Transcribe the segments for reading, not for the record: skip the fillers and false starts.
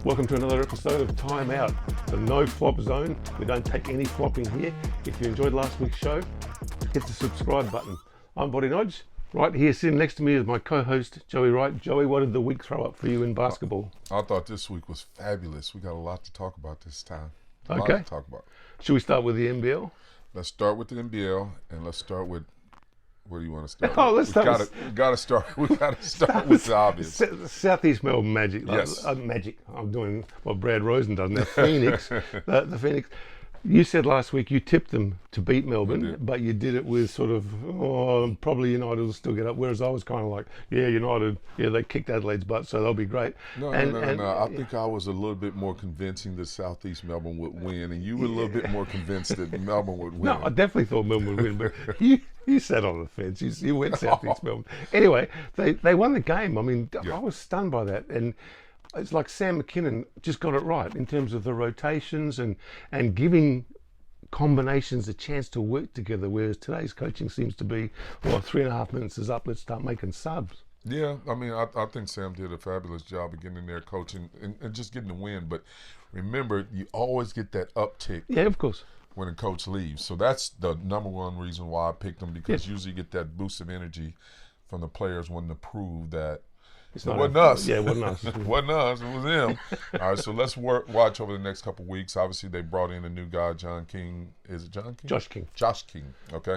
Welcome to another episode of Time Out, the no flop zone. We don't take any flopping here. If you enjoyed last week's show, hit the subscribe button. I'm Boti Nagy. Right here sitting next to me is my co-host, Joey Wright. Joey, what did the week throw up for you in basketball? I thought this week was fabulous. We got a lot to talk about this time. Okay. A lot to talk about. Should we start with the NBL? Let's start with the NBL, and let's start with, what do you want to start Oh, with? We gotta start with the obvious. Southeast Melbourne Magic. Yes. Magic. I'm doing what Brad Rosen does now. Phoenix. the Phoenix. You said last week you tipped them to beat Melbourne, but you did it with sort of, probably United will still get up. Whereas I was kind of like, yeah, United, they kicked Adelaide's butt, so they'll be great. No. I think I was a little bit more convincing that Southeast Melbourne would win, and you were a little bit more convinced that Melbourne would win. No, I definitely thought Melbourne would win, but you sat on the fence. You went Southeast Melbourne. Anyway, they won the game. I mean, I was stunned by that. And it's like Sam Mckin just got it right in terms of the rotations and giving combinations a chance to work together, whereas today's coaching seems to be, 3.5 minutes is up, let's start making subs. Yeah, I mean, I think Sam did a fabulous job of getting in there coaching and just getting the win. But remember, you always get that uptick. Yeah, of course. When a coach leaves. So that's the number one reason why I picked them, because usually you get that boost of energy from the players wanting to prove that it wasn't us. Yeah, it wasn't us. It wasn't us. It was them. All right, so let's watch over the next couple of weeks. Obviously, they brought in a new guy, John King. Is it John King? Josh King. Josh King, okay.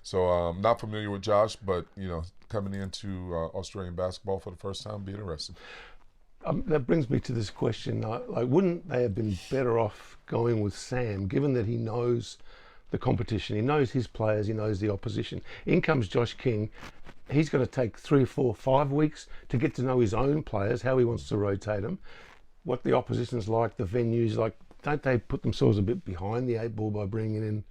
So not familiar with Josh, but, coming into Australian basketball for the first time, be interesting. That brings me to this question. Like, wouldn't they have been better off going with Sam, given that he knows the competition, he knows his players, he knows the opposition? In comes Josh King. He's going to take 3, 4, 5 weeks to get to know his own players, how he wants to rotate them, what the opposition's like, the venues like. Don't they put themselves a bit behind the 8 ball by bringing in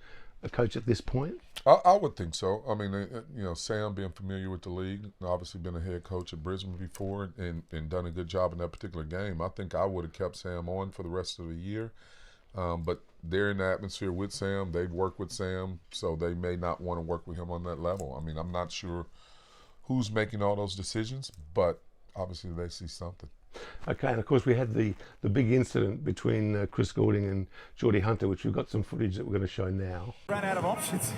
a coach at this point? I would think so. I mean, Sam being familiar with the league, obviously been a head coach at Brisbane before and done a good job in that particular game. I think I would have kept Sam on for the rest of the year. But they're in the atmosphere with Sam. They've worked with Sam, so they may not want to work with him on that level. I mean, I'm not sure who's making all those decisions, but obviously they see something. Okay, and of course we had the big incident between Chris Gording and Geordie Hunter, which we've got some footage that we're going to show now. Ran out of options.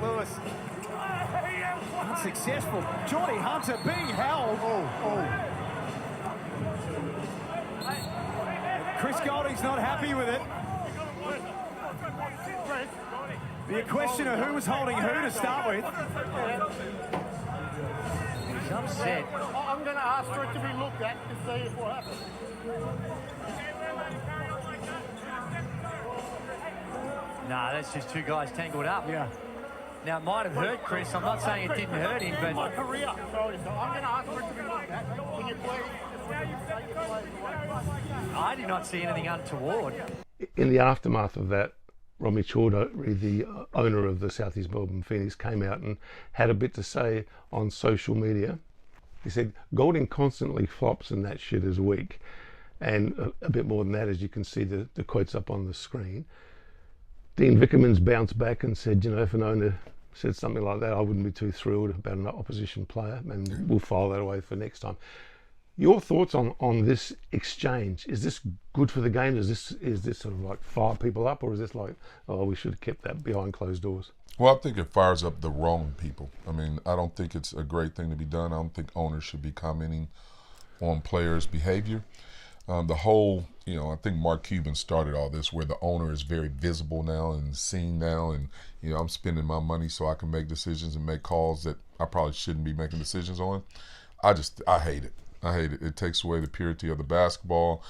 Lewis. Unsuccessful. Geordie Hunter being held. Chris Golding's not happy with it. Be a question of who was holding who to start with. He's upset. I'm going to ask for it to be looked at to see what happens. Nah, that's just two guys tangled up. Yeah. Now, it might have hurt Chris. I'm not saying it didn't hurt him, but... My career. Sorry, so I'm going to ask for it to be looked at. Can you please I did not see anything untoward. In the aftermath of that, Robbie, the owner of the Southeast Melbourne Phoenix, came out and had a bit to say on social media. He said, Gording constantly flops and that shit is weak. And a bit more than that, as you can see the quotes up on the screen. Dean Vickerman's bounced back and said, if an owner said something like that, I wouldn't be too thrilled about an opposition player, and we'll file that away for next time. Your thoughts on this exchange? Is this good for the game? Is this sort of like fire people up, or is this like, we should have kept that behind closed doors? Well, I think it fires up the wrong people. I mean, I don't think it's a great thing to be done. I don't think owners should be commenting on players' behavior. The whole, I think Mark Cuban started all this, where the owner is very visible now and seen now, and I'm spending my money so I can make decisions and make calls that I probably shouldn't be making decisions on. I hate it. I hate it. It takes away the purity of the basketball.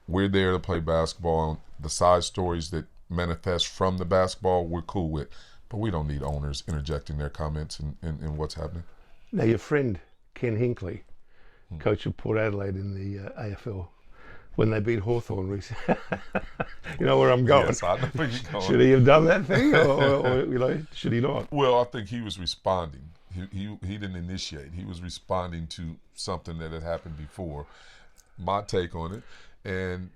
We're there to play basketball. The side stories that manifest from the basketball, we're cool with. But we don't need owners interjecting their comments in what's happening. Now, your friend, Ken Hindley, coach of Port Adelaide in the AFL, when they beat Hawthorn recently. You know where I'm going. Yes, I know where you're going. Should he have done that thing, or should he not? Well, I think he was responding. He didn't initiate. He was responding to something that had happened before. My take on it, and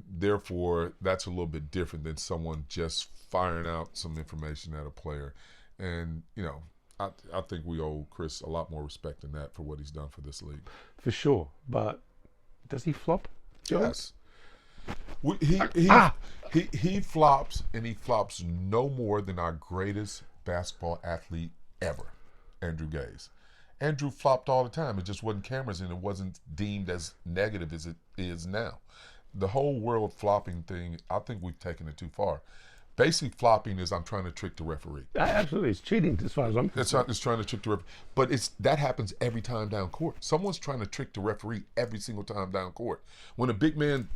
therefore that's a little bit different than someone just firing out some information at a player. And I think we owe Chris a lot more respect than that for what he's done for this league. For sure, but does he flop? Yes. He flops, and he flops no more than our greatest basketball athlete ever, Andrew Gaze. Andrew flopped all the time. It just wasn't cameras, and it wasn't deemed as negative as it is now. The whole world flopping thing, I think we've taken it too far. Basically, flopping is I'm trying to trick the referee. Absolutely, it's cheating as far as I'm concerned. It's trying to trick the referee. But that happens every time down court. Someone's trying to trick the referee every single time down court. When a big man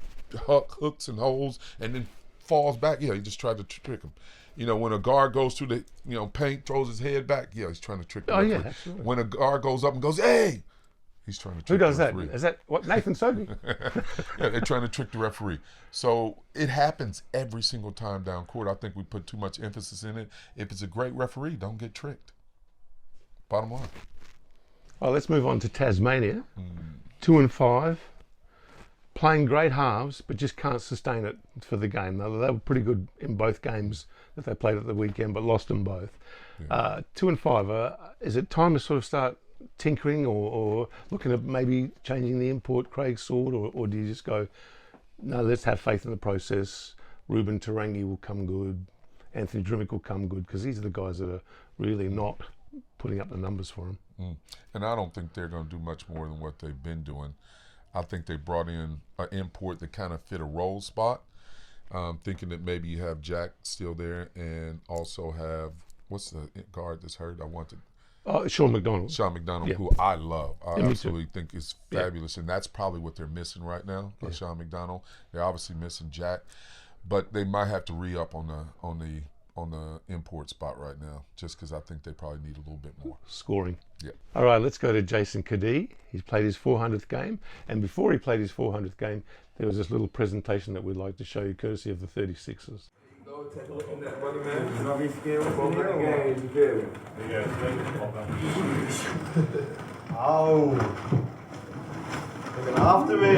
hooks and holds and then falls back, he just tried to trick him. When a guard goes through the paint, throws his head back, he's trying to trick the referee. Yeah, absolutely. When a guard goes up and goes, hey, he's trying to trick the referee. Who does that? Is that what, Nathan Sophie? Yeah, they're trying to trick the referee. So it happens every single time down court. I think we put too much emphasis in it. If it's a great referee, don't get tricked. Bottom line. Well, let's move on to Tasmania. 2-5. Playing great halves, but just can't sustain it for the game. They were pretty good in both games that they played at the weekend, but lost them both. Yeah. 2-5. Is it time to sort of start tinkering or looking at maybe changing the import, Craig Sword, or do you just go, no, let's have faith in the process. Ruben Tarangi will come good. Anthony Drimmick will come good, because these are the guys that are really not putting up the numbers for him. And I don't think they're going to do much more than what they've been doing. I think they brought in an import that kind of fit a role spot, thinking that maybe you have Jack still there and also have, what's the guard that's hurt? Sean McDonald. Sean McDonald, yeah. who I love. I absolutely think is fabulous, and that's probably what they're missing right now, Sean McDonald. They're obviously missing Jack, but they might have to re-up on the import spot right now, just because I think they probably need a little bit more. Scoring. Yeah. All right, let's go to Jason Cadee. He's played his 400th game, and before he played his 400th game, there was this little presentation that we'd like to show you, courtesy of the 36ers. Go take a look at that, brother, man. Robbie skill, 400 games, you feel me? Oh. Looking after me.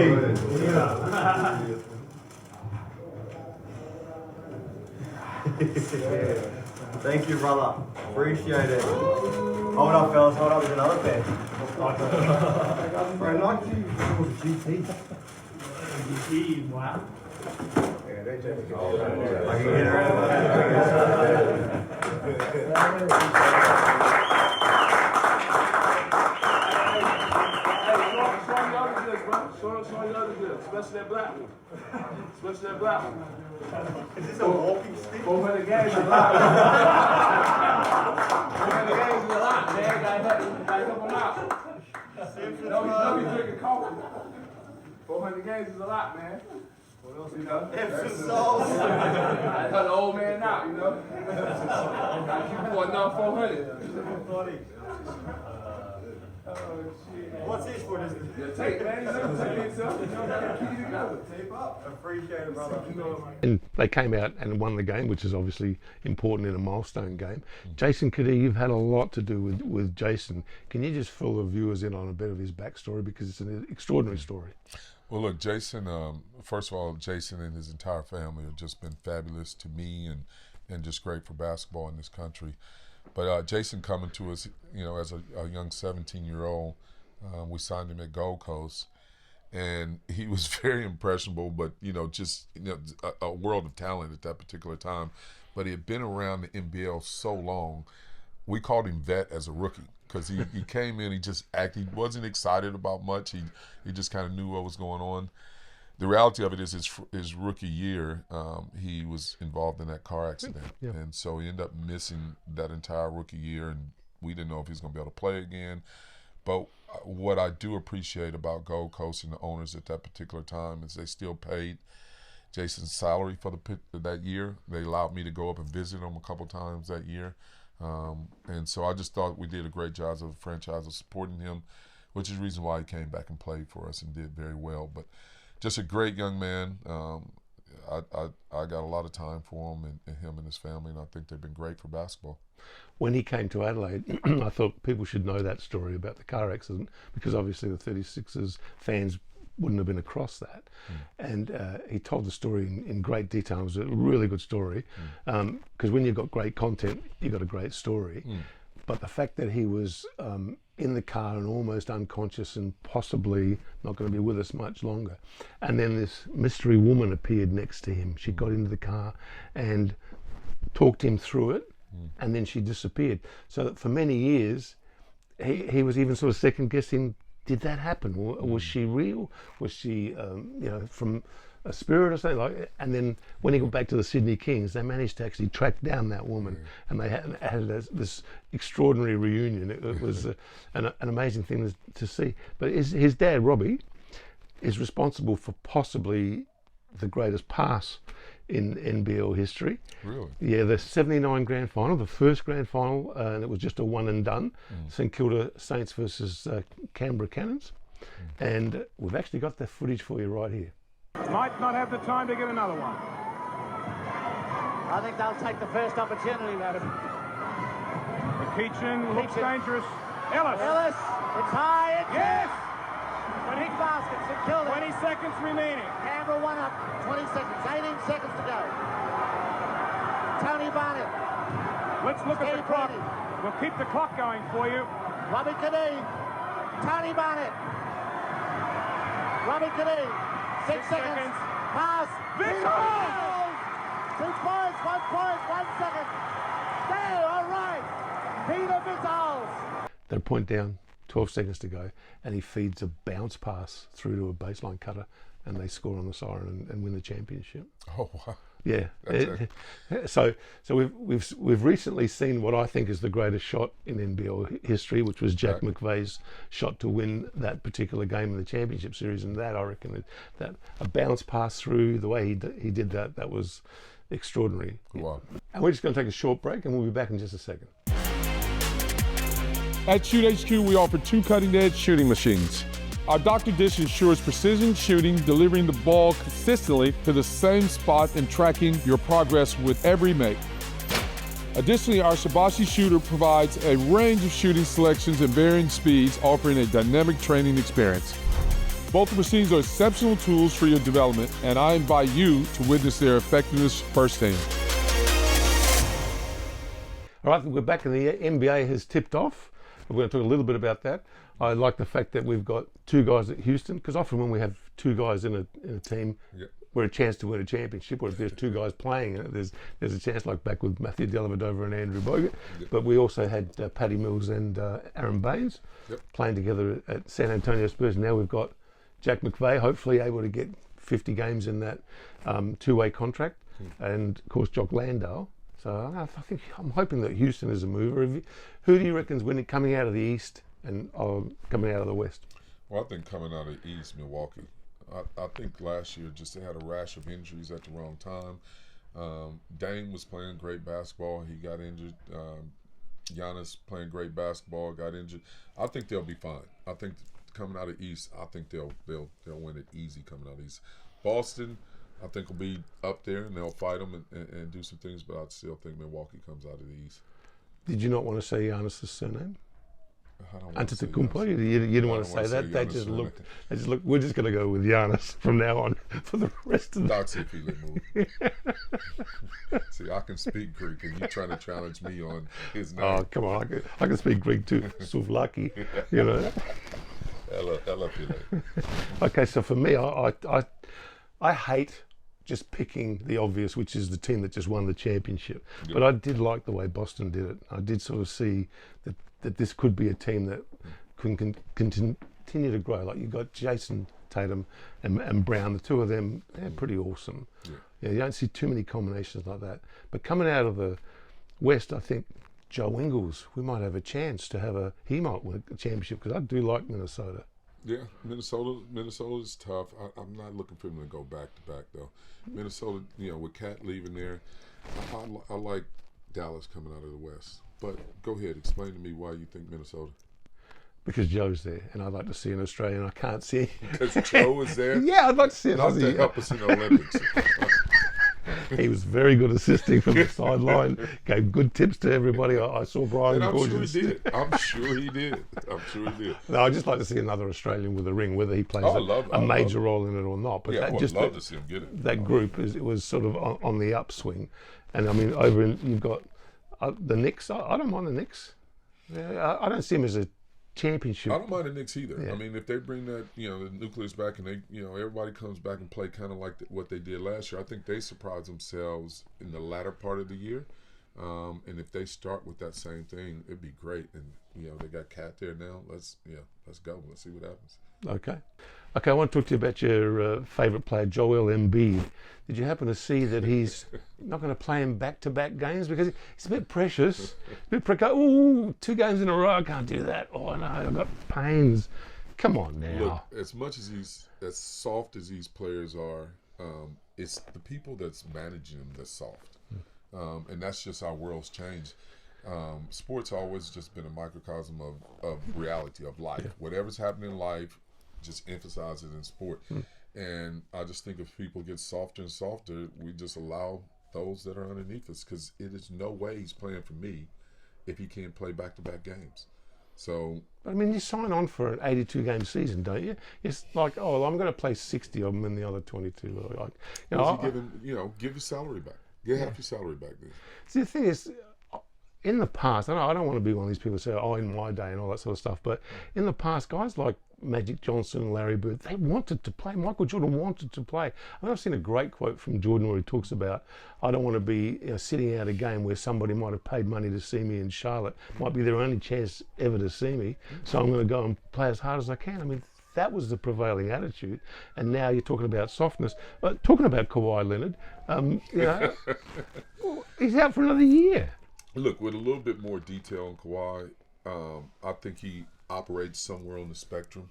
Thank you, brother. Appreciate it. Hold up, fellas. Hold up. There's another pair. Bro, Nike GT. GT, wow. Yeah, they just I can get around. Show you other good, especially that black one. Especially that black one. Is this a walking stick? 400 games is a lot. 400 games is a lot, man. Gotta help them out. No, he's drinking coffee. 400 games is a lot, man. What else you know? Epsom sauce. I cut the old man out, you know. Got you for another 400. Oh, shit. What's this for? This tape, man. You know, tape yourself. You know, gotta keep it together. Tape up. Appreciate it, brother. And they came out and won the game, which is obviously important in a milestone game. Jason Cadee, you've had a lot to do with Jason. Can you just fill the viewers in on a bit of his backstory, because it's an extraordinary story? Well, look, Jason, first of all, Jason and his entire family have just been fabulous to me and just great for basketball in this country. But Jason coming to us, as a young 17-year-old, we signed him at Gold Coast, and he was very impressionable, but, a world of talent at that particular time. But he had been around the NBL so long, we called him vet as a rookie, because he came in, he wasn't excited about much. He just kind of knew what was going on. The reality of it is his rookie year, he was involved in that car accident. Yeah. And so he ended up missing that entire rookie year, and we didn't know if he was going to be able to play again. But what I do appreciate about Gold Coast and the owners at that particular time is they still paid Jason's salary for that year. They allowed me to go up and visit him a couple times that year. And so I just thought we did a great job as a franchise of supporting him, which is the reason why he came back and played for us and did very well. But just a great young man. I got a lot of time for him and him and his family, and I think they've been great for basketball. When he came to Adelaide, I thought people should know that story about the car accident, because obviously the 36ers fans wouldn't have been across that. And he told the story in great detail. It was a really good story, because when you've got great content, you've got a great story. But the fact that he was in the car and almost unconscious and possibly not going to be with us much longer. And then this mystery woman appeared next to him. She got into the car and talked him through it, and then she disappeared. So that for many years, he was even sort of second guessing, did that happen? Was she real? Was she, from a spirit or something like? And then when he got back to the Sydney Kings, they managed to actually track down that woman, and they had this extraordinary reunion. It was an amazing thing to see. But his dad, Robbie, is responsible for possibly the greatest pass in NBL history. Really? Yeah, the 79 grand final, the first grand final, and it was just a one and done. St Kilda Saints versus Canberra Cannons. And we've actually got the footage for you right here. Might not have the time to get another one. I think they'll take the first opportunity, madam. McKin looks dangerous. Ellis. Ellis, it's high. It's Yes! big basket. St Kilda. 20 seconds remaining. Canberra one up. 20 seconds. 18 seconds to go. Tony Barnett. Let's look at the Steve clock. Brady. We'll keep the clock going for you. Robbie Cadee. Tony Barnett. Robbie Cadee. 6 seconds. Pass. Victor! 2 points. 1 point. 1 second. There. All right. Peter Vitals. They're point down, 12 seconds to go, and he feeds a bounce pass through to a baseline cutter, and they score on the siren and win the championship. Oh wow. Yeah. So we've recently seen what I think is the greatest shot in NBL history, which was Jack McVeigh's shot to win that particular game in the championship series, and that I reckon that a bounce pass through the way he did that was extraordinary. Wow. And we're just going to take a short break, and we'll be back in just a second. At Shoot HQ, we offer 2 cutting-edge shooting machines. Our Dr. Dish ensures precision shooting, delivering the ball consistently to the same spot and tracking your progress with every make. Additionally, our Shabashi shooter provides a range of shooting selections and varying speeds, offering a dynamic training experience. Both machines are exceptional tools for your development, and I invite you to witness their effectiveness firsthand. All right, we're back, and the NBA has tipped off. We're going to talk a little bit about that. I like the fact that we've got 2 guys at Houston, because often when we have 2 guys in a team, we're a chance to win a championship, or if there's 2 guys playing, there's a chance, like back with Matthew Dellavedova and Andrew Bogut. But we also had Patty Mills and Aaron Baines playing together at San Antonio Spurs. Now we've got Jack McVeigh, hopefully able to get 50 games in that 2-way contract, and of course Jock Landale. So I'm hoping that Houston is a mover. Who do you reckon's winning, coming out of the East and coming out of the West? Well, I think coming out of the East, Milwaukee. I think last year just they had a rash of injuries at the wrong time. Dame was playing great basketball. He got injured. Giannis playing great basketball, got injured. I think they'll be fine. I think coming out of East, I think they'll win it easy coming out of East. Boston, I think will be up there, and they'll fight them and do some things, but I still think Milwaukee comes out of the East. Did you not want to say Giannis' surname? I don't want to say Antetokounmpo? You didn't want to say that? They just looked, we're just going to go with Giannis from now on for the rest of the... Doc said Philip move. See, I can speak Greek, and you're trying to challenge me on his name. Oh, come on. I can speak Greek too. Souvlaki, you know. Ella Philip. Okay, so for me, I hate just picking the obvious, which is the team that just won the championship. Yep. But I did like the way Boston did it. I did sort of see that this could be a team that can continue to grow. Like, you've got Jason Tatum and Brown, the 2 of them, they're pretty awesome. Yeah, you don't see too many combinations like that. But coming out of the West, I think Joe Ingles, we might have a chance to he might win a championship, because I do like Minnesota. Yeah, Minnesota is tough. I'm not looking for them to go back to back though. Minnesota, with Cat leaving there, I like Dallas coming out of the West. But go ahead, explain to me why you think Minnesota. Because Joe's there, and I'd like to see an Australian. I can't see. Because Joe is there. Yeah, I'd like to see an Not Aussie. to help us in the Olympics. He was very good assisting from the sideline. Gave good tips to everybody. I saw Brian. And I'm Gorgeous. sure he did. I'm sure he did. No, I'd just like to see another Australian with a ring, whether he plays a major role in it or not. But yeah, I'd love to see him get it. That group was sort of on the upswing, and I mean, you've got the Knicks. I don't mind the Knicks. Yeah, I don't see him as a championship. I don't mind the Knicks either. Yeah. I mean, if they bring that, the nucleus back and they, everybody comes back and play kind of like what they did last year, I think they surprise themselves in the latter part of the year. And if they start with that same thing, it'd be great. And they got Cat there now. Let's go. Let's see what happens. Okay, I want to talk to you about your favourite player, Joel Embiid. Did you happen to see that he's not going to play in back-to-back games because he's a bit precious? Ooh, 2 games in a row, I can't do that. Oh no, I've got pains. Come on now. Look, as much as as soft as these players are, it's the people that's managing them that's soft. And that's just how world's changed. Sports always just been a microcosm of reality, of life. Yeah. Whatever's happening in life, just emphasize it in sport. And I just think if people get softer and softer, we just allow those that are underneath us, because it is no way he's playing for me if he can't play back-to-back games. So, I mean, you sign on for an 82-game season, don't you? It's like, oh, well, I'm going to play 60 of them in the other 22. Give your salary back. Get half your salary back then. See, the thing is, in the past, I don't want to be one of these people who say, oh, in my day and all that sort of stuff, but in the past, guys like Magic Johnson and Larry Bird, they wanted to play. Michael Jordan wanted to play. I've seen a great quote from Jordan where he talks about, I don't want to be sitting out a game where somebody might have paid money to see me in Charlotte. Might be their only chance ever to see me, so I'm going to go and play as hard as I can. I mean, that was the prevailing attitude, and now you're talking about softness. Talking about Kawhi Leonard, he's out for another year. Look, with a little bit more detail on Kawhi, I think he operates somewhere on the spectrum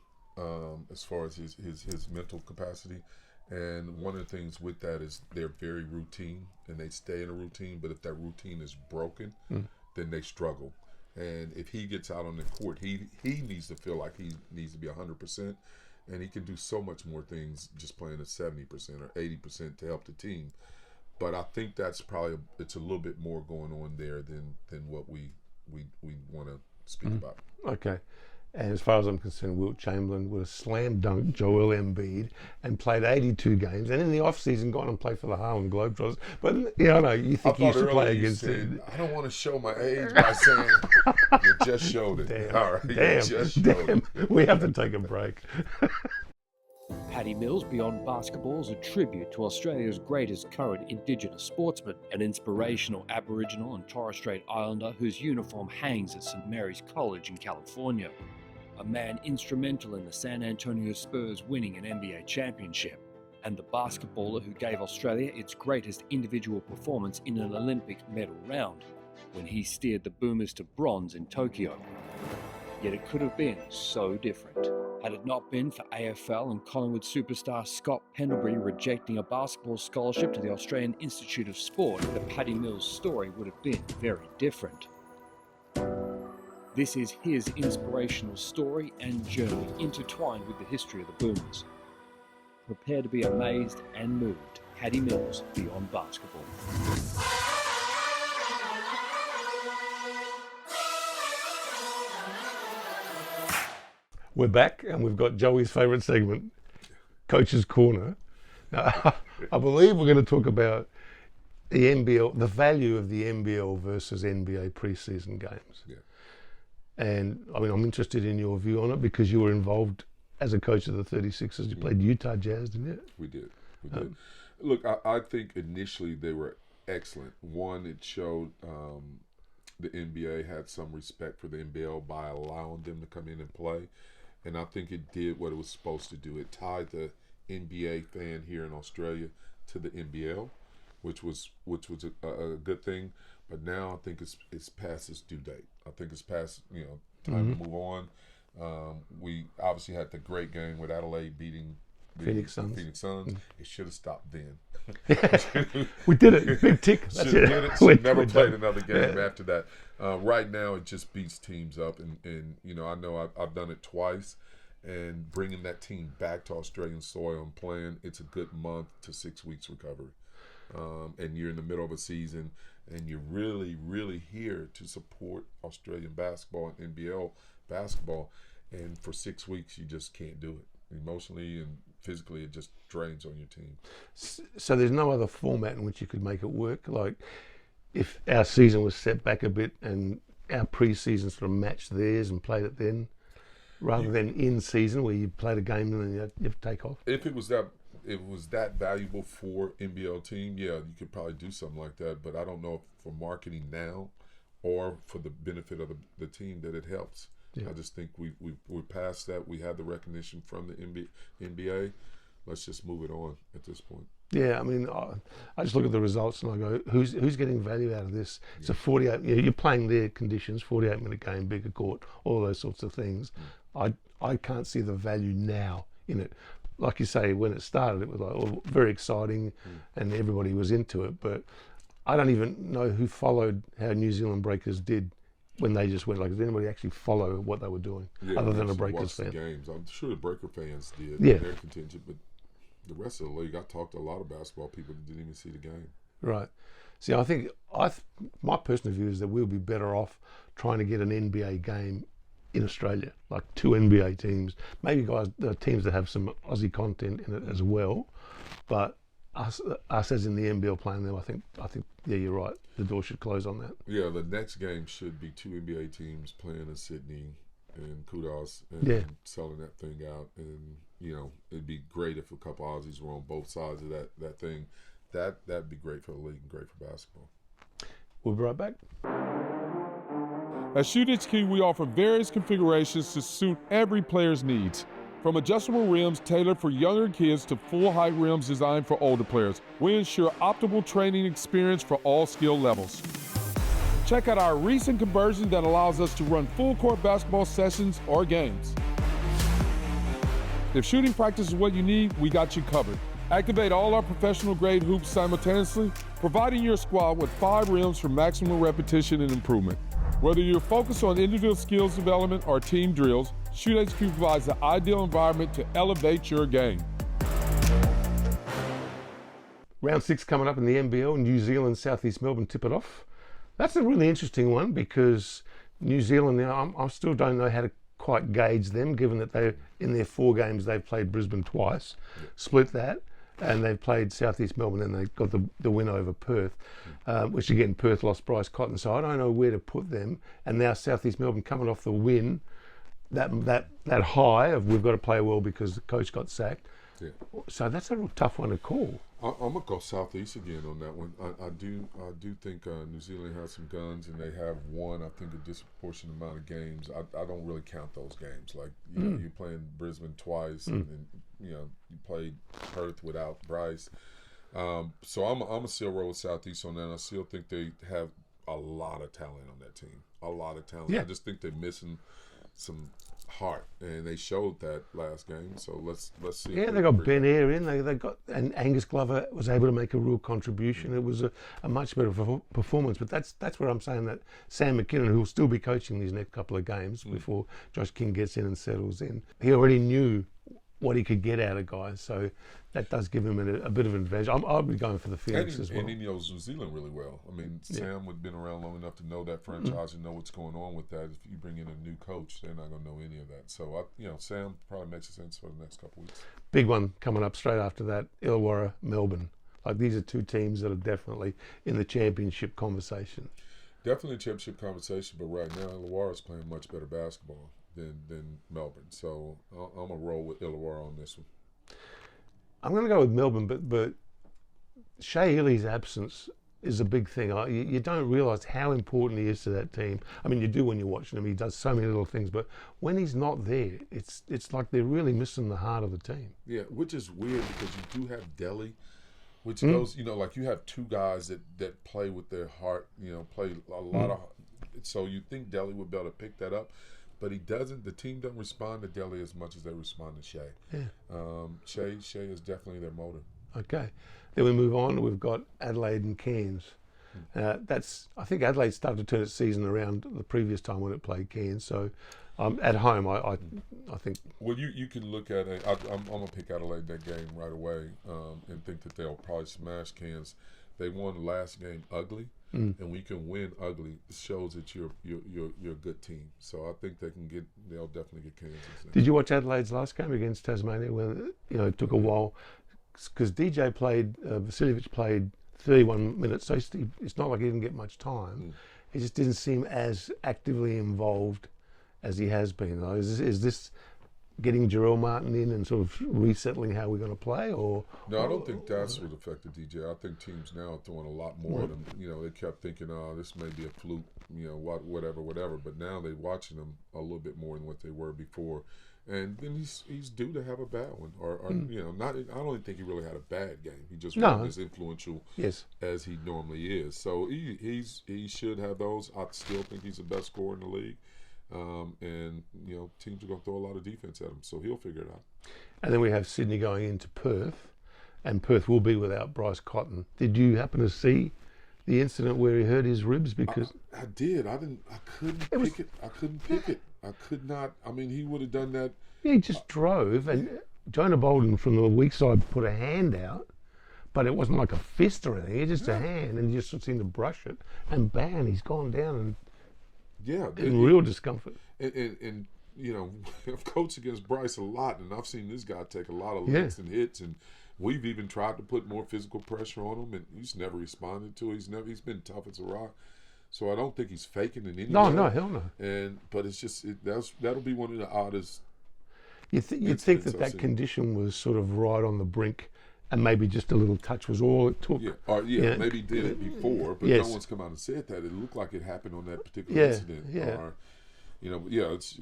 as far as his mental capacity. And one of the things with that is they're very routine, and they stay in a routine. But if that routine is broken, then they struggle. And if he gets out on the court, he needs to feel like he needs to be 100%, and he can do so much more things just playing at 70% or 80% to help the team. But I think that's probably it's a little bit more going on there than what we want to speak about. Okay. And as far as I'm concerned, Wilt Chamberlain would have slam dunked Joel Embiid and played 82 games, and in the off season gone and played for the Harlem Globetrotters. But I know you think he used to play against it. I don't want to show my age by saying you just showed it. Damn, all right, damn. We have to take a break. Paddy Mills Beyond Basketball is a tribute to Australia's greatest current Indigenous sportsman, an inspirational Aboriginal and Torres Strait Islander whose uniform hangs at St Mary's College in California. A man instrumental in the San Antonio Spurs winning an NBA championship, and the basketballer who gave Australia its greatest individual performance in an Olympic medal round, when he steered the Boomers to bronze in Tokyo. Yet it could have been so different. Had it not been for AFL and Collingwood superstar Scott Pendlebury rejecting a basketball scholarship to the Australian Institute of Sport, the Paddy Mills story would have been very different. This is his inspirational story and journey intertwined with the history of the Boomers. Prepare to be amazed and moved. Paddy Mills Beyond Basketball. We're back, and we've got Joey's favourite segment, Coach's Corner. Now, I believe we're going to talk about the NBL, the value of the NBL versus NBA preseason games. Yeah. And I mean, I'm interested in your view on it because you were involved as a coach of the 36ers. You played Utah Jazz, didn't you? We did. Look, I think initially they were excellent. One, it showed the NBA had some respect for the NBL by allowing them to come in and play. And I think it did what it was supposed to do. It tied the NBA fan here in Australia to the NBL, which was a good thing. But now I think it's past its due date. I think it's past time to move on. We obviously had the great game with Adelaide beating the Phoenix Suns. It should have stopped then. We did it. Big tick. Should have did it. Should never played another game after that. Right now, it just beats teams up, and I know I've done it twice, and bringing that team back to Australian soil and playing, it's a good month to 6 weeks recovery. And you're in the middle of a season, and you're really, really here to support Australian basketball and NBL basketball, and for 6 weeks you just can't do it. Emotionally and physically, it just drains on your team. So there's no other format in which you could make it work? Like if our season was set back a bit and our pre-season sort of matched theirs and played it then? rather than in season where you played a game and then you have to take off. If it was that valuable for NBL team, yeah, you could probably do something like that. But I don't know if for marketing now or for the benefit of the team that it helps. Yeah. I just think we're past that. We had the recognition from the NBA. Let's just move it on at this point. Yeah, I mean, I just look at the results and I go, who's getting value out of this? It's a 48. You're playing their conditions, 48-minute game, bigger court, all those sorts of things. I can't see the value now in it. Like you say, when it started, it was like very exciting, and everybody was into it. But I don't even know who followed how New Zealand Breakers did when they just went. Like, did anybody actually follow what they were doing, other than a Breakers fan? Games. I'm sure the Breaker fans did. Yeah, their contingent, but the rest of the league, I talked to a lot of basketball people that didn't even see the game. Right. See, I think my personal view is that we'll be better off trying to get an NBA game in Australia, like 2 NBA teams, maybe teams that have some Aussie content in it as well. But us as in the NBL playing them, I think yeah, you're right. The door should close on that. Yeah, the next game should be 2 NBA teams playing in Sydney, and kudos and selling that thing out. And it'd be great if a couple Aussies were on both sides of that thing. That'd be great for the league and great for basketball. We'll be right back. At Shoot HQ, we offer various configurations to suit every player's needs. From adjustable rims tailored for younger kids to full-height rims designed for older players, we ensure optimal training experience for all skill levels. Check out our recent conversion that allows us to run full-court basketball sessions or games. If shooting practice is what you need, we got you covered. Activate all our professional-grade hoops simultaneously, providing your squad with 5 rims for maximum repetition and improvement. Whether you're focused on individual skills development or team drills, Shoot HQ provides the ideal environment to elevate your game. Round 6 coming up in the NBL. New Zealand, Southeast Melbourne tip it off. That's a really interesting one because New Zealand, I still don't know how to quite gauge them, given that they, in their 4 games, they've played Brisbane twice, split that, and they've played Southeast Melbourne, and they got the win over Perth, which again, Perth lost Bryce Cotton, so I don't know where to put them. And now Southeast Melbourne coming off the win, that high of we've got to play well because the coach got sacked. Yeah. So that's a real tough one to call. I'm gonna go Southeast again on that one. I do think New Zealand has some guns, and they have won, I think, a disproportionate amount of games. I don't really count those games. Like you're playing Brisbane twice, and then you played Perth without Bryce. So I'm a still roll with Southeast on that. I still think they have a lot of talent on that team. A lot of talent. Yeah. I just think they're missing some heart, and they showed that last game. So let's see. Yeah, they got Ben Eyre in. They got, and Angus Glover was able to make a real contribution. It was a much better performance. But that's where I'm saying that Sam Mckin, who will still be coaching these next couple of games before Josh King gets in and settles in, he already knew what he could get out of guys. So that does give him a bit of an advantage. I'll be going for the Phoenix as well. And he knows New Zealand really well. I mean, Sam would have been around long enough to know that franchise and know what's going on with that. If you bring in a new coach, they're not going to know any of that. So, Sam probably makes sense for the next couple of weeks. Big one coming up straight after that, Illawarra, Melbourne. Like, these are 2 teams that are definitely in the championship conversation. Definitely championship conversation, but right now Illawarra is playing much better basketball than Melbourne. So I'm going to roll with Illawarra on this one. I'm going to go with Melbourne, but Shea Ili's absence is a big thing. You don't realise how important he is to that team. I mean, you do when you're watching him. He does so many little things, but when he's not there, it's like they're really missing the heart of the team. Yeah, which is weird because you do have Delhi, which goes, like you have 2 guys that play with their heart, play a lot of. So you think Delhi would be able to pick that up. But he doesn't. The team doesn't respond to Delhi as much as they respond to Shea. Yeah. Shea is definitely their motor. Okay. Then we move on. We've got Adelaide and Cairns. I think Adelaide started to turn its season around the previous time when it played Cairns. So at home, I think. Well, you can look at it. I'm gonna pick Adelaide that game right away and think that they'll probably smash Cairns. They won the last game ugly. And we can win ugly. It shows that you're a good team. So I think they'll definitely get Kansas. Did you watch Adelaide's last game against Tasmania? When it took a while because DJ played, Vasiljevic played 31 minutes, so it's not like he didn't get much time. He just didn't seem as actively involved as he has been. Though. Is this getting Jarrell Martin in and sort of resettling how we're going to play, or? No, I don't think that's what affected DJ. I think teams now are throwing a lot more at him. You know, they kept thinking, oh, this may be a fluke, you know, whatever. But now they're watching him a little bit more than what they were before. And then he's due to have a bad one, or you know, not. I don't think he really had a bad game. He just wasn't as influential as he normally is. So he should have those. I still think he's the best scorer in the league. And you know, teams are going to throw a lot of defense at him, so he'll figure it out. And then we have Sydney going into Perth, and Perth will be without Bryce Cotton. Did you happen to see the incident where he hurt his ribs? Because I did. I couldn't pick it. I couldn't pick it. I could not. I mean, he would have done that. Yeah, he just drove, and Jonah Bolden from the weak side put a hand out, but it wasn't like a fist or anything. It's just a hand, and he just seemed to brush it, and bang, he's gone down and. Yeah, in real discomfort. And you know, I've coached against Bryce a lot, and I've seen this guy take a lot of licks and hits, and we've even tried to put more physical pressure on him, and he's never responded to it. He's been tough as a rock. So I don't think he's faking in any way. No, hell no. But it's just that'll be one of the oddest. You'd think that condition was sort of right on the brink, and maybe just a little touch was all it took. Yeah, maybe did it before, but no one's come out and said that. It looked like it happened on that particular incident. Or, you know, it's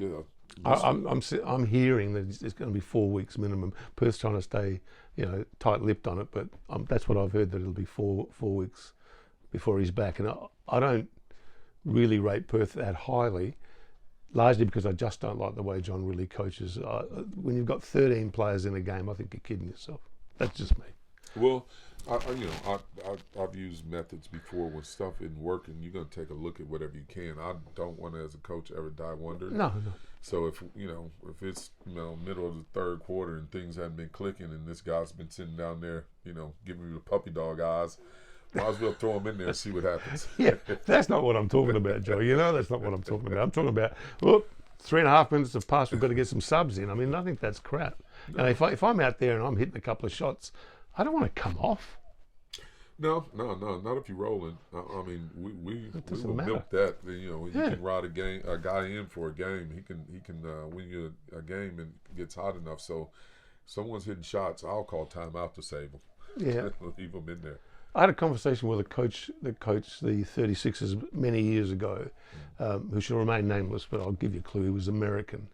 I'm hearing that it's going to be 4 weeks minimum. Perth's trying to stay, you know, tight-lipped on it, but that's what I've heard, that it'll be four weeks before he's back. And I don't really rate Perth that highly, largely because I just don't like the way John really coaches. When you've got 13 players in a game, I think you're kidding yourself. That's just me. Well, I've used methods before when stuff isn't working. You're going to take a look at whatever you can. I don't want to, as a coach, ever die wondering. No. So if it's middle of the third quarter and things haven't been clicking, and this guy's been sitting down there, you know, giving me the puppy dog eyes, might as well throw him in there and see what happens. Yeah, that's not what I'm talking about, Joe. You know, that's not what I'm talking about. I'm talking about, look, 3.5 minutes have passed. We've got to get some subs in. I mean, I think that's crap. No. And if I'm out there and I'm hitting a couple of shots, I don't want to come off. No, not if you're rolling. I mean, we will milk that. You know, you can ride a guy in for a game. He can win you a game, and it gets hot enough. So, if someone's hitting shots, I'll call timeout to save them. Yeah, leave them in there. I had a conversation with a coach that coached the 36ers many years ago, who shall remain nameless, but I'll give you a clue. He was American.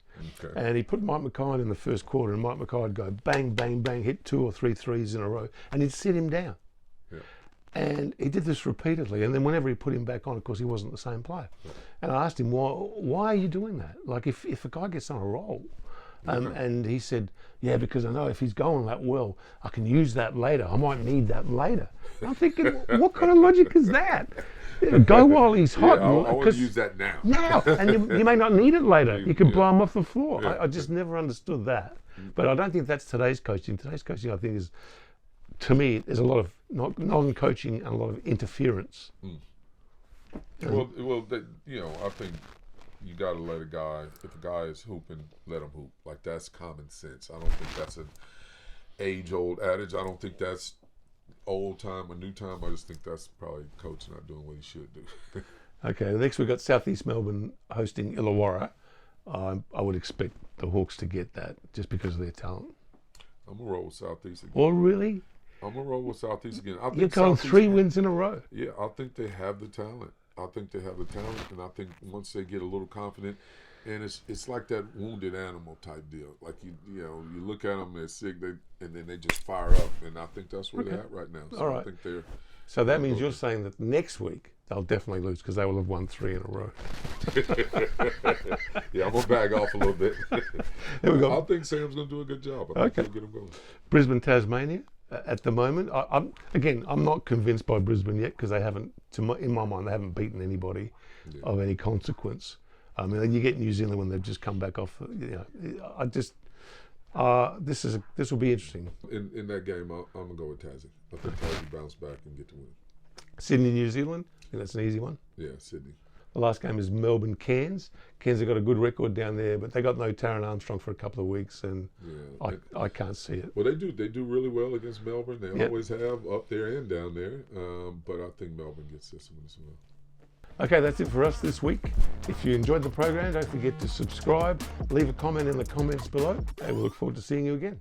Okay. And he put Mike Mckin in the first quarter, and Mike Mckin would go bang, bang, bang, hit 2 or 3 threes in a row, and he'd sit him down. Yeah. And he did this repeatedly, and then whenever he put him back on, of course, he wasn't the same player. Yeah. And I asked him, why are you doing that? Like, if a guy gets on a roll, and he said, yeah, because I know if he's going that well, I can use that later. I might need that later. I'm thinking, what kind of logic is that? Go while he's hot. I want to use that now. Now, and you may not need it later. You can blow him off the floor. I just never understood that. But I don't think that's today's coaching. Today's coaching, I think, is, to me, there's a lot of non-coaching and a lot of interference. Well, I think you got to let a guy, if a guy is hooping, let him hoop. Like, that's common sense. I don't think that's an age-old adage. I don't think that's old time or new time. I just think that's probably coach not doing what he should do. Okay, next we've got Southeast Melbourne hosting Illawarra. I would expect the Hawks to get that just because of their talent. I'm going to roll with Southeast again. Oh, really? I'm going to roll with Southeast again. You're going 3 wins in a row. Yeah, I think they have the talent. And I think once they get a little confident, and it's like that wounded animal type deal. Like you look at them, they're sick, and then they just fire up, and I think that's where they're at right now. So all right. I think they're. So that means you're saying that next week they'll definitely lose because they will have won 3 in a row. Yeah, I'm gonna bag off a little bit. There we go. I think Sam's gonna do a good job. I think he'll get them going. Brisbane, Tasmania. At the moment, I'm not convinced by Brisbane yet because they haven't, in my mind, they haven't beaten anybody of any consequence. I mean, you get New Zealand when they've just come back off. This will be interesting. In that game, I'm gonna go with Tassie. I think Tassie bounce back and get the win. Sydney, New Zealand. I think that's an easy one. Yeah, Sydney. The last game is Melbourne, Cairns. Cairns have got a good record down there, but they got no Taron Armstrong for a couple of weeks, and I can't see it. Well, they do really well against Melbourne. They always have up there and down there. But I think Melbourne gets this one as well. Okay, that's it for us this week. If you enjoyed the program, don't forget to subscribe, leave a comment in the comments below, and we look forward to seeing you again.